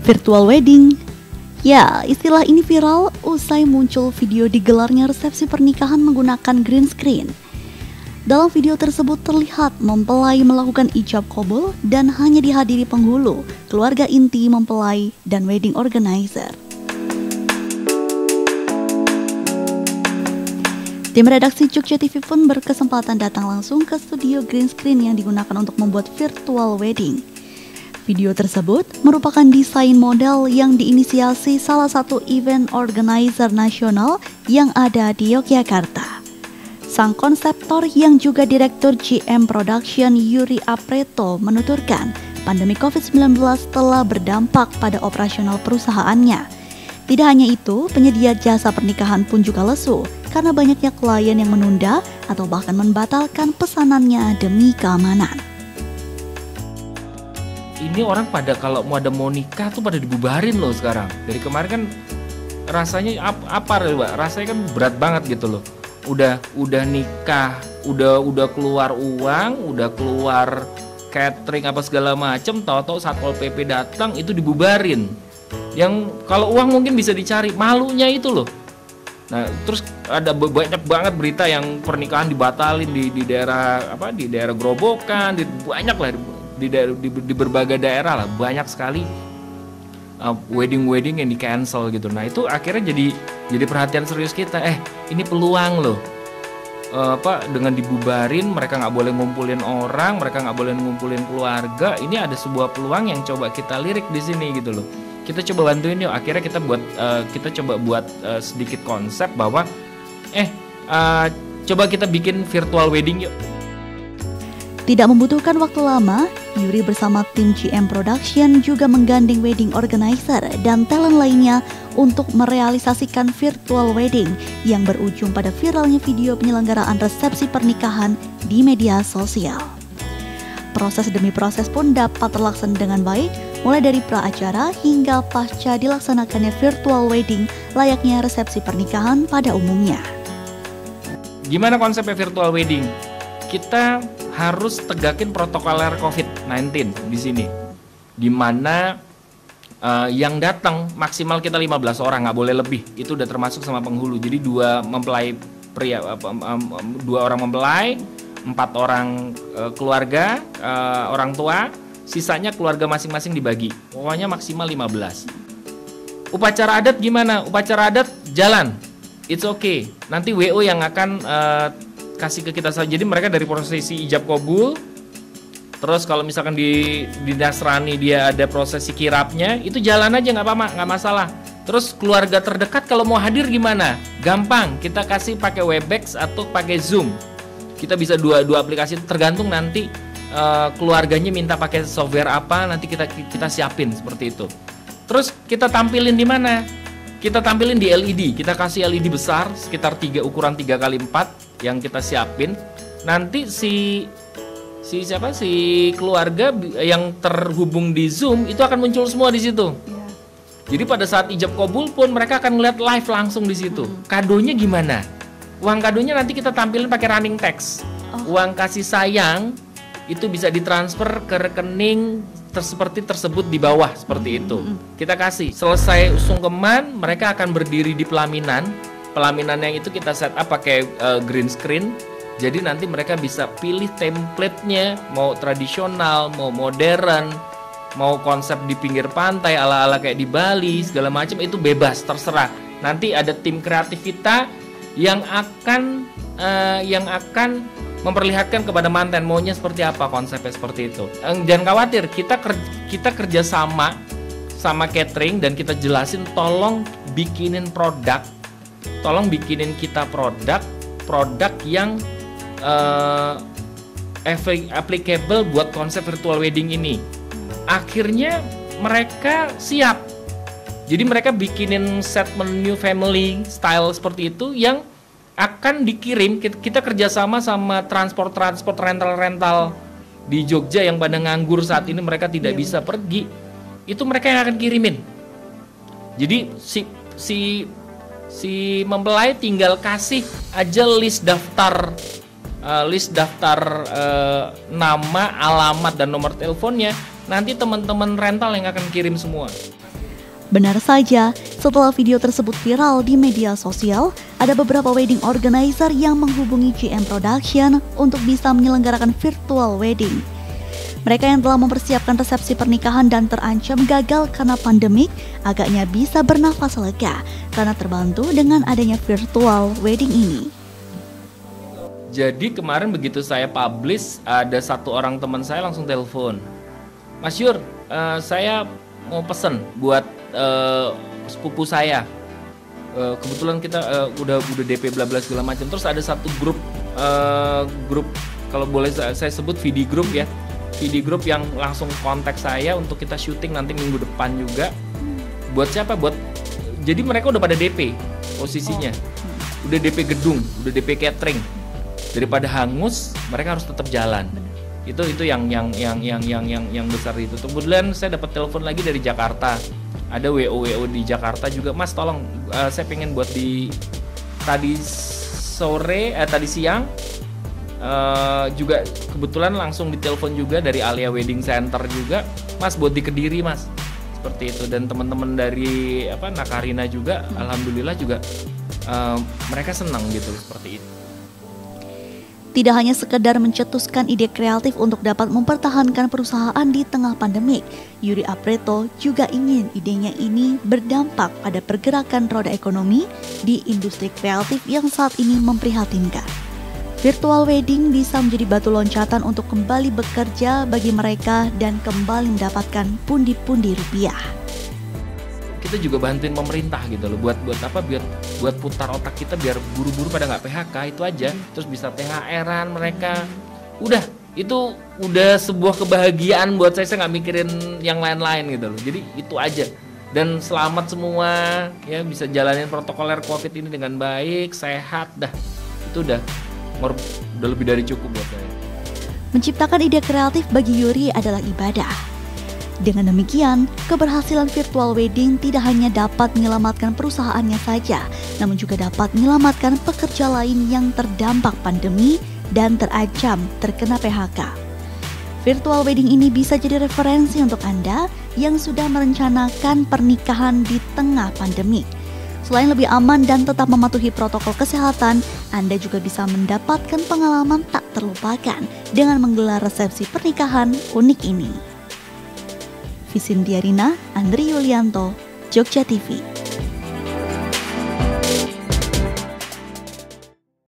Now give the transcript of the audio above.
Virtual wedding. Ya, istilah ini viral usai muncul video digelarnya resepsi pernikahan menggunakan green screen. Dalam video tersebut terlihat mempelai melakukan ijab kabul dan hanya dihadiri penghulu, keluarga inti mempelai, dan wedding organizer. Tim redaksi Jogja TV pun berkesempatan datang langsung ke studio green screen yang digunakan untuk membuat virtual wedding. Video tersebut merupakan desain model yang diinisiasi salah satu event organizer nasional yang ada di Yogyakarta. Sang konseptor yang juga direktur GM Production Yuri Apreto menuturkan pandemi COVID-19 telah berdampak pada operasional perusahaannya. Tidak hanya itu, penyedia jasa pernikahan pun juga lesu karena banyaknya klien yang menunda atau bahkan membatalkan pesanannya demi keamanan. Ini orang pada kalau mau nikah tuh pada dibubarin loh sekarang. Dari kemarin kan rasanya rasanya kan berat banget gitu loh. Udah nikah, udah keluar uang, udah keluar catering apa segala macem, tahu-tahu Satpol PP datang itu dibubarin. Yang kalau uang mungkin bisa dicari, malunya itu loh. Nah, terus ada banyak banget berita yang pernikahan dibatalin di daerah di daerah Grobogan, banyak lah di berbagai daerah lah, banyak sekali wedding yang di cancel gitu. Nah itu akhirnya jadi perhatian serius kita. Ini peluang loh. Dengan dibubarin, mereka nggak boleh ngumpulin orang, mereka nggak boleh ngumpulin keluarga. Ini ada sebuah peluang yang coba kita lirik di sini gitu loh. Kita coba bantuin yuk. Akhirnya kita coba buat sedikit konsep bahwa coba kita bikin virtual wedding yuk. Tidak membutuhkan waktu lama, Yuri bersama tim GM Production juga menggandeng wedding organizer dan talent lainnya untuk merealisasikan virtual wedding yang berujung pada viralnya video penyelenggaraan resepsi pernikahan di media sosial. Proses demi proses pun dapat terlaksana dengan baik, mulai dari pra-acara hingga pasca dilaksanakannya virtual wedding layaknya resepsi pernikahan pada umumnya. Gimana konsepnya virtual wedding? Kita harus tegakin protokoler COVID-19 di sini, di mana yang datang maksimal kita 15 orang, nggak boleh lebih. Itu udah termasuk sama penghulu. Jadi 2 mempelai pria, 2 orang mempelai, 4 orang keluarga, orang tua, sisanya keluarga masing-masing dibagi. Pokoknya maksimal 15. Upacara adat gimana? Upacara adat jalan, it's okay. Nanti WO yang akan kasih ke kita saja. Jadi mereka dari prosesi ijab kabul, terus kalau misalkan di Nasrani dia ada prosesi kirapnya, itu jalan aja nggak masalah. Terus keluarga terdekat kalau mau hadir gimana? Gampang, kita kasih pakai Webex atau pakai Zoom. Kita bisa dua aplikasi, tergantung nanti keluarganya minta pakai software apa, nanti kita siapin seperti itu. Terus kita tampilin di mana? Kita tampilin di LED, kita kasih LED besar sekitar ukuran 3x4 yang kita siapin. Nanti si keluarga yang terhubung di Zoom itu akan muncul semua di situ. Yeah. Jadi pada saat ijab kabul pun mereka akan ngeliat live langsung di situ. Kadonya gimana? Uang kadonya nanti kita tampilin pakai running text. Uang kasih sayang itu bisa ditransfer ke rekening seperti tersebut di bawah, seperti itu. Kita kasih. Selesai sungkeman, mereka akan berdiri di pelaminan. Pelaminan yang itu kita set up pakai green screen. Jadi nanti mereka bisa pilih template-nya, mau tradisional, mau modern, mau konsep di pinggir pantai ala-ala kayak di Bali, segala macam, itu bebas, terserah. Nanti ada tim kreatif kita yang akan memperlihatkan kepada manten maunya seperti apa, konsepnya seperti itu. Jangan khawatir, kita kerja sama catering dan kita jelasin, tolong bikinin kita produk yang applicable buat konsep virtual wedding ini. Akhirnya mereka siap. Jadi mereka bikinin set menu family style seperti itu yang akan dikirim. Kita kerjasama sama transport rental di Jogja yang pada nganggur saat ini, mereka tidak bisa pergi. Itu mereka yang akan kirimin. Jadi si mempelai tinggal kasih aja list daftar nama, alamat dan nomor teleponnya. Nanti teman-teman rental yang akan kirim semua. Benar saja, setelah video tersebut viral di media sosial, ada beberapa wedding organizer yang menghubungi GM Production untuk bisa menyelenggarakan virtual wedding. Mereka yang telah mempersiapkan resepsi pernikahan dan terancam gagal karena pandemik, agaknya bisa bernafas lega karena terbantu dengan adanya virtual wedding ini. Jadi kemarin begitu saya publish, ada satu orang teman saya langsung telepon, Mas Yur, saya mau pesen buat sepupu saya. Kebetulan kita udah DP bla bla segala macam. Terus ada satu grup kalau boleh saya sebut VD Group ya. VD Group yang langsung kontak saya untuk kita syuting nanti minggu depan juga. Buat siapa? Jadi mereka udah pada DP posisinya. Udah DP gedung, udah DP catering. Daripada hangus, mereka harus tetap jalan. Itu yang besar itu. Kemudian saya dapat telepon lagi dari Jakarta. Ada WO di Jakarta juga, Mas tolong saya pengen buat tadi siang juga kebetulan langsung ditelepon juga dari Alia Wedding Center juga, Mas buat di Kediri Mas, seperti itu. Dan teman-teman dari Nakarina juga, alhamdulillah juga mereka senang gitu seperti itu. Tidak hanya sekedar mencetuskan ide kreatif untuk dapat mempertahankan perusahaan di tengah pandemik, Yuri Apreto juga ingin idenya ini berdampak pada pergerakan roda ekonomi di industri kreatif yang saat ini memprihatinkan. Virtual wedding bisa menjadi batu loncatan untuk kembali bekerja bagi mereka dan kembali mendapatkan pundi-pundi rupiah. Kita juga bantuin pemerintah gitu loh, buat putar otak kita biar buru-buru pada nggak PHK, itu aja. Terus bisa THR-an mereka, itu udah sebuah kebahagiaan buat saya nggak mikirin yang lain-lain gitu loh. Jadi itu aja, dan selamat semua ya, bisa jalanin protokoler COVID ini dengan baik, sehat, itu udah lebih dari cukup buat saya. Menciptakan ide kreatif bagi Yuri adalah ibadah. Dengan demikian, keberhasilan virtual wedding tidak hanya dapat menyelamatkan perusahaannya saja, namun juga dapat menyelamatkan pekerja lain yang terdampak pandemi dan terancam terkena PHK. Virtual wedding ini bisa jadi referensi untuk Anda yang sudah merencanakan pernikahan di tengah pandemi. Selain lebih aman dan tetap mematuhi protokol kesehatan, Anda juga bisa mendapatkan pengalaman tak terlupakan dengan menggelar resepsi pernikahan unik ini. Visin Diarina, Andri Yulianto, Jogja TV.